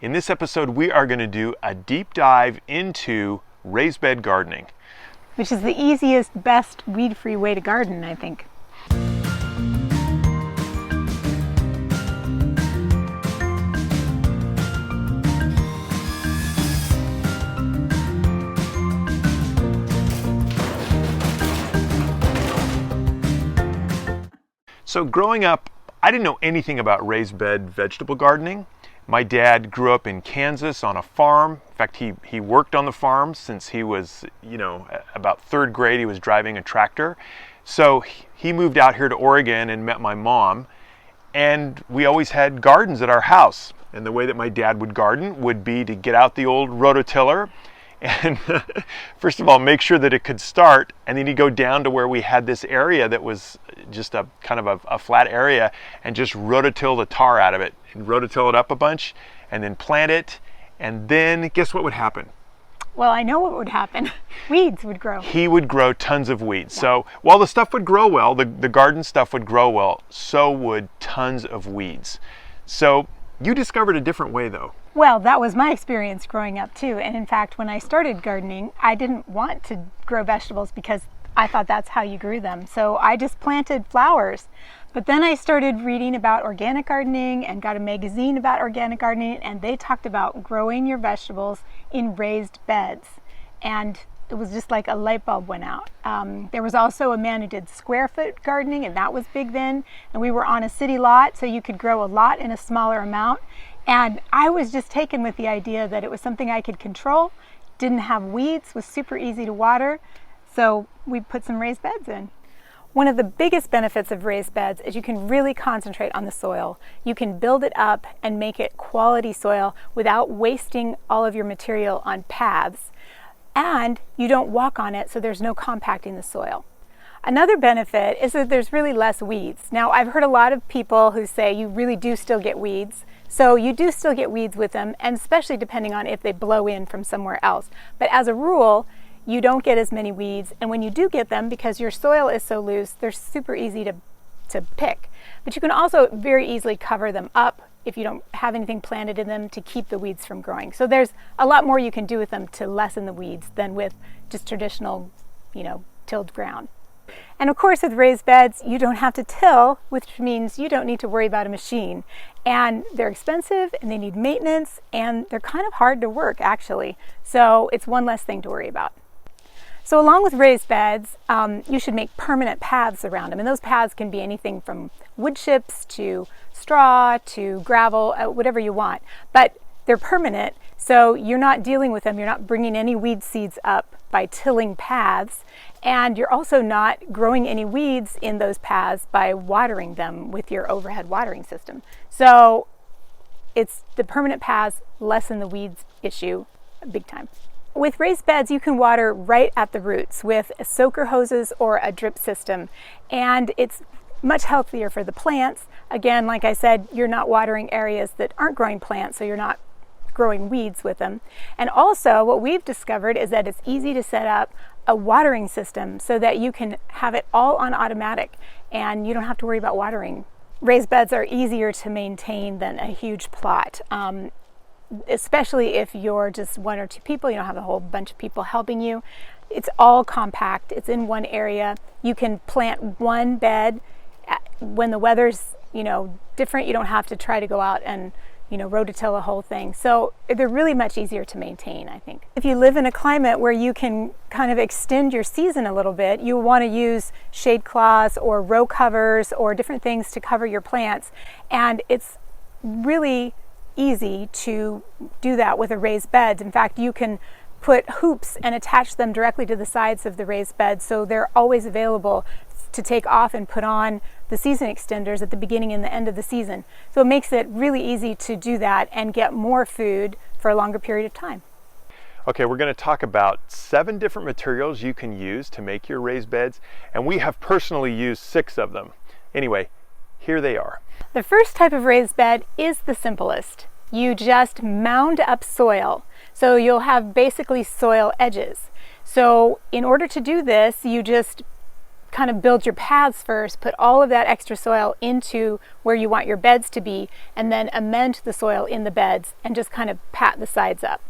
In this episode, we are going to do a deep dive into raised bed gardening. Which is the easiest, best weed-free way to garden, I think. So growing up, I didn't know anything about raised bed vegetable gardening. My dad grew up in Kansas on a farm. In fact, he worked on the farm since he was, about third grade. He was driving a tractor. So he moved out here to Oregon and met my mom. And we always had gardens at our house. And the way that my dad would garden would be to get out the old Rototiller and first of all, make sure that it could start, and then you go down to where we had this area that was just a kind of a flat area, and just rototill the tar out of it, and rototill it up a bunch, and then plant it, and then guess what would happen? Well, I know what would happen. Weeds would grow. He would grow tons of weeds. Yeah. So while the stuff would grow well, the garden stuff would grow well, so would tons of weeds. So you discovered a different way though. Well, that was my experience growing up too. And in fact, when I started gardening, I didn't want to grow vegetables because I thought that's how you grew them. So I just planted flowers. But then I started reading about organic gardening and got a magazine about organic gardening, and they talked about growing your vegetables in raised beds. And it was just like a light bulb went out. There was also a man who did square foot gardening, and that was big then. And we were on a city lot, so you could grow a lot in a smaller amount. And I was just taken with the idea that it was something I could control, didn't have weeds, was super easy to water. So we put some raised beds in. One of the biggest benefits of raised beds is you can really concentrate on the soil. You can build it up and make it quality soil without wasting all of your material on paths. And you don't walk on it, so there's no compacting the soil. Another benefit is that there's really less weeds. Now, I've heard a lot of people who say you really do still get weeds. So you do still get weeds with them, and especially depending on if they blow in from somewhere else. But as a rule, you don't get as many weeds. And when you do get them, because your soil is so loose, they're super easy to pick. But you can also very easily cover them up if you don't have anything planted in them to keep the weeds from growing. So there's a lot more you can do with them to lessen the weeds than with just traditional, tilled ground. And of course, with raised beds, you don't have to till, which means you don't need to worry about a machine. And they're expensive, and they need maintenance, and they're kind of hard to work, actually. So it's one less thing to worry about. So along with raised beds, you should make permanent paths around them. And those paths can be anything from wood chips to straw to gravel, whatever you want. But they're permanent, so you're not dealing with them. You're not bringing any weed seeds up by tilling paths. And you're also not growing any weeds in those paths by watering them with your overhead watering system. So it's the permanent paths lessen the weeds issue big time. With raised beds, you can water right at the roots with soaker hoses or a drip system. And it's much healthier for the plants. Again, like I said, you're not watering areas that aren't growing plants, so you're not growing weeds with them. And also what we've discovered is that it's easy to set up a watering system so that you can have it all on automatic and you don't have to worry about watering. Raised beds are easier to maintain than a huge plot, especially if you're just one or two people, you don't have a whole bunch of people helping you. It's all compact, it's in one area. You can plant one bed when the weather's different. You don't have to try to go out and rototill a whole thing. So they're really much easier to maintain, I think. If you live in a climate where you can kind of extend your season a little bit, you want to use shade cloths or row covers or different things to cover your plants. And it's really easy to do that with a raised bed. In fact, you can put hoops and attach them directly to the sides of the raised bed, so they're always available to take off and put on the season extenders at the beginning and the end of the season. So it makes it really easy to do that and get more food for a longer period of time. Okay, we're going to talk about 7 different materials you can use to make your raised beds, and we have personally used 6 of them. Anyway, here they are. The first type of raised bed is the simplest. You just mound up soil. So you'll have basically soil edges. So in order to do this, you just kind of build your paths first, put all of that extra soil into where you want your beds to be, and then amend the soil in the beds and just kind of pat the sides up.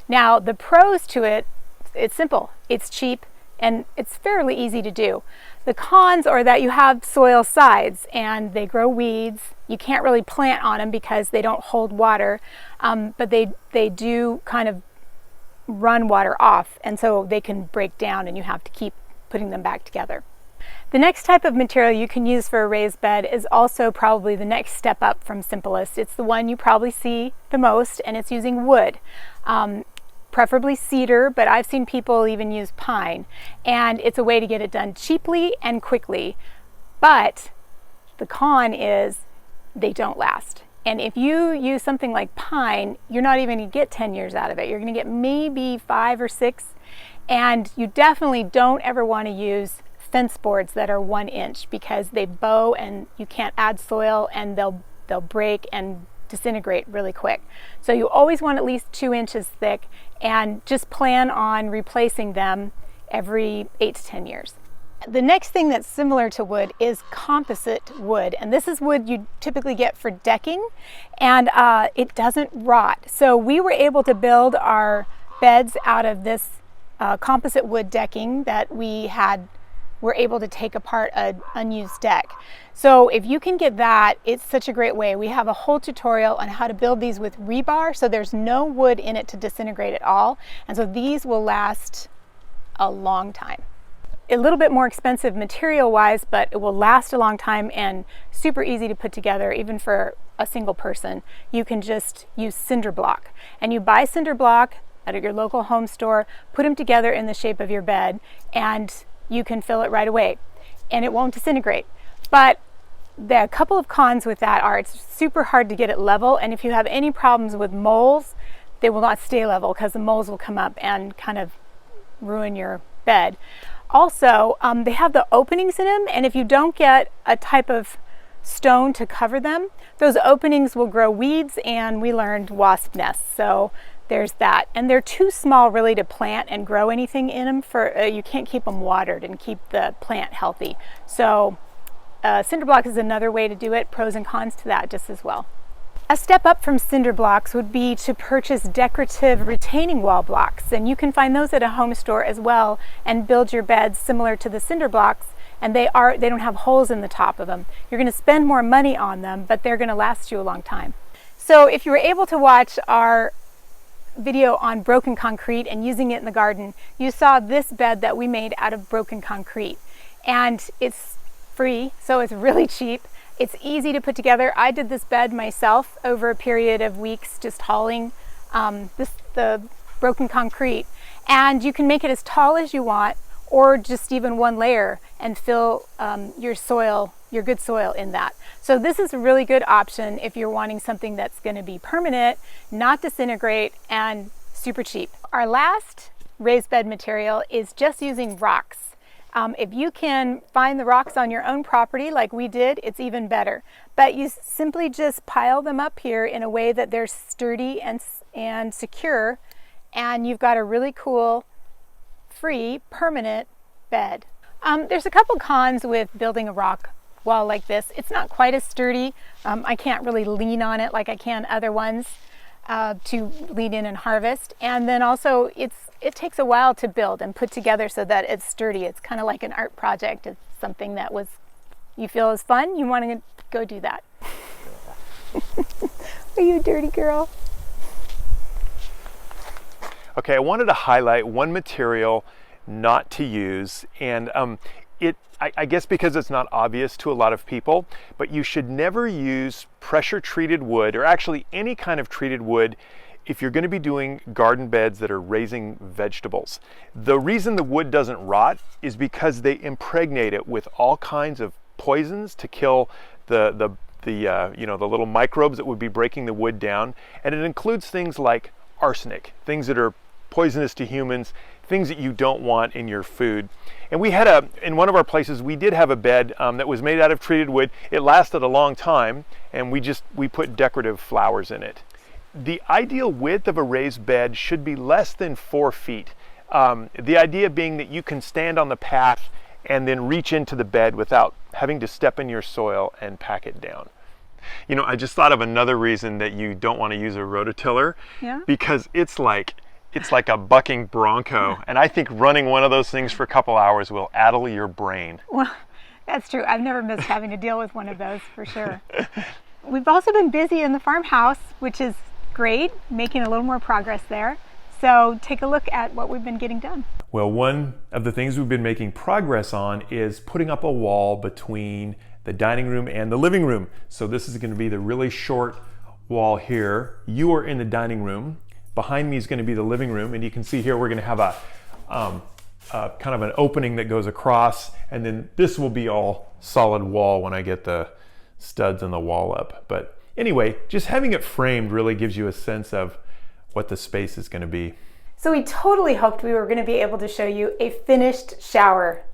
Now, the pros to it, it's simple, it's cheap, and it's fairly easy to do. The cons are that you have soil sides and they grow weeds. You can't really plant on them because they don't hold water, but they do kind of run water off, and so they can break down and you have to keep putting them back together. The next type of material you can use for a raised bed is also probably the next step up from simplest. It's the one you probably see the most, and it's using wood. Preferably cedar, but I've seen people even use pine, and it's a way to get it done cheaply and quickly. But the con is they don't last. And if you use something like pine, you're not even going to get 10 years out of it. You're going to get maybe 5 or 6. And you definitely don't ever want to use fence boards that are 1 inch, because they bow and you can't add soil, and they'll break and disintegrate really quick. So you always want at least 2 inches thick, and just plan on replacing them every 8 to 10 years. The next thing that's similar to wood is composite wood, and this is wood you typically get for decking, and it doesn't rot. So we were able to build our beds out of this composite wood decking that we're able to take apart an unused deck. So if you can get that, it's such a great way. We have a whole tutorial on how to build these with rebar, so there's no wood in it to disintegrate at all, and so these will last a long time. A little bit more expensive material wise, but it will last a long time and super easy to put together even for a single person. You can just use cinder block, and you buy cinder block at your local home store, put them together in the shape of your bed, and you can fill it right away and it won't disintegrate. But the couple of cons with that are it's super hard to get it level, and if you have any problems with moles, they will not stay level because the moles will come up and kind of ruin your bed. Also, they have the openings in them, and if you don't get a type of stone to cover them, those openings will grow weeds, and we learned wasp nests. So there's that. And they're too small really to plant and grow anything in them. You can't keep them watered and keep the plant healthy. So cinder block is another way to do it. Pros and cons to that just as well. A step up from cinder blocks would be to purchase decorative retaining wall blocks, and you can find those at a home store as well, and build your beds similar to the cinder blocks, and they don't have holes in the top of them. You're going to spend more money on them, but they're going to last you a long time. So if you were able to watch our video on broken concrete and using it in the garden, you saw this bed that we made out of broken concrete, and it's free, so it's really cheap. It's easy to put together. I did this bed myself over a period of weeks, just hauling the broken concrete. And you can make it as tall as you want, or just even 1 layer, and fill your good soil in that. So this is a really good option if you're wanting something that's going to be permanent, not disintegrate, and super cheap. Our last raised bed material is just using rocks. If you can find the rocks on your own property like we did, it's even better. But you simply just pile them up here in a way that they're sturdy and secure, and you've got a really cool, free, permanent bed. There's a couple cons with building a rock wall like this. It's not quite as sturdy. I can't really lean on it like I can other ones to lean in and harvest. And then also it takes a while to build and put together so that it's sturdy. It's kind of like an art project. It's something that you feel is fun. You want to go do that. Are you a dirty girl? Okay, I wanted to highlight one material not to use, and I guess because it's not obvious to a lot of people, but you should never use pressure treated wood, or actually any kind of treated wood, if you're going to be doing garden beds that are raising vegetables. The reason the wood doesn't rot is because they impregnate it with all kinds of poisons to kill the little microbes that would be breaking the wood down, and it includes things like arsenic, things that are poisonous to humans, things that you don't want in your food. And we had in one of our places, we did have a bed that was made out of treated wood. It lasted a long time, and we put decorative flowers in it. The ideal width of a raised bed should be less than 4 feet. The idea being that you can stand on the path and then reach into the bed without having to step in your soil and pack it down. You know, I just thought of another reason that you don't want to use a rototiller, because it's like a bucking bronco, and I think running one of those things for a couple hours will addle your brain. Well, that's true. I've never missed having to deal with one of those, for sure. We've also been busy in the farmhouse, which is great, making a little more progress there. So take a look at what we've been getting done. Well, one of the things we've been making progress on is putting up a wall between the dining room and the living room. So this is going to be the really short wall here. You are in the dining room. Behind me is going to be the living room, and you can see here we're going to have a kind of an opening that goes across, and then this will be all solid wall when I get the studs and the wall up. But anyway, just having it framed really gives you a sense of what the space is going to be. So we totally hoped we were going to be able to show you a finished shower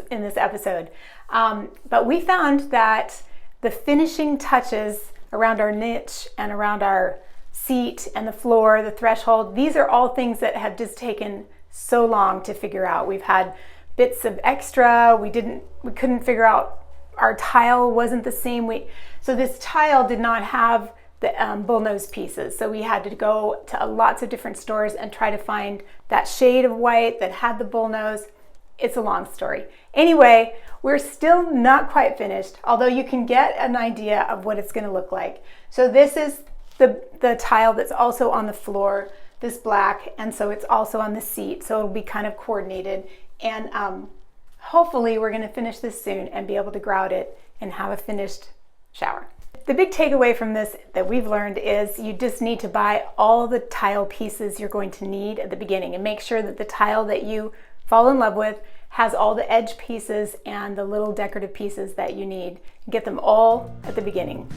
in this episode. But we found that the finishing touches around our niche and around our seat and the floor, the threshold, these are all things that have just taken so long to figure out. We've had bits of extra, we couldn't figure out, our tile wasn't the same. So this tile did not have the bullnose pieces. So we had to go to lots of different stores and try to find that shade of white that had the bullnose. It's a long story. Anyway, we're still not quite finished, although you can get an idea of what it's going to look like. So this is the tile that's also on the floor, this black, and so it's also on the seat, so it'll be kind of coordinated. And hopefully we're going to finish this soon and be able to grout it and have a finished shower. The big takeaway from this that we've learned is you just need to buy all the tile pieces you're going to need at the beginning, and make sure that the tile that you fall in love with has all the edge pieces and the little decorative pieces that you need. Get them all at the beginning.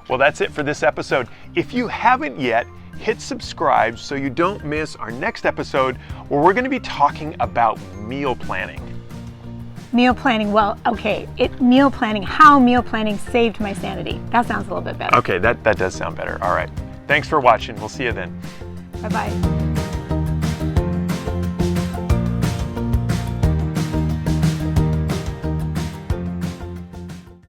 Well, that's it for this episode. If you haven't yet, hit subscribe so you don't miss our next episode, where we're going to be talking about meal planning. Meal planning, well, okay, how meal planning saved my sanity. That sounds a little bit better. Okay, that does sound better. All right. Thanks for watching. We'll see you then. Bye-bye.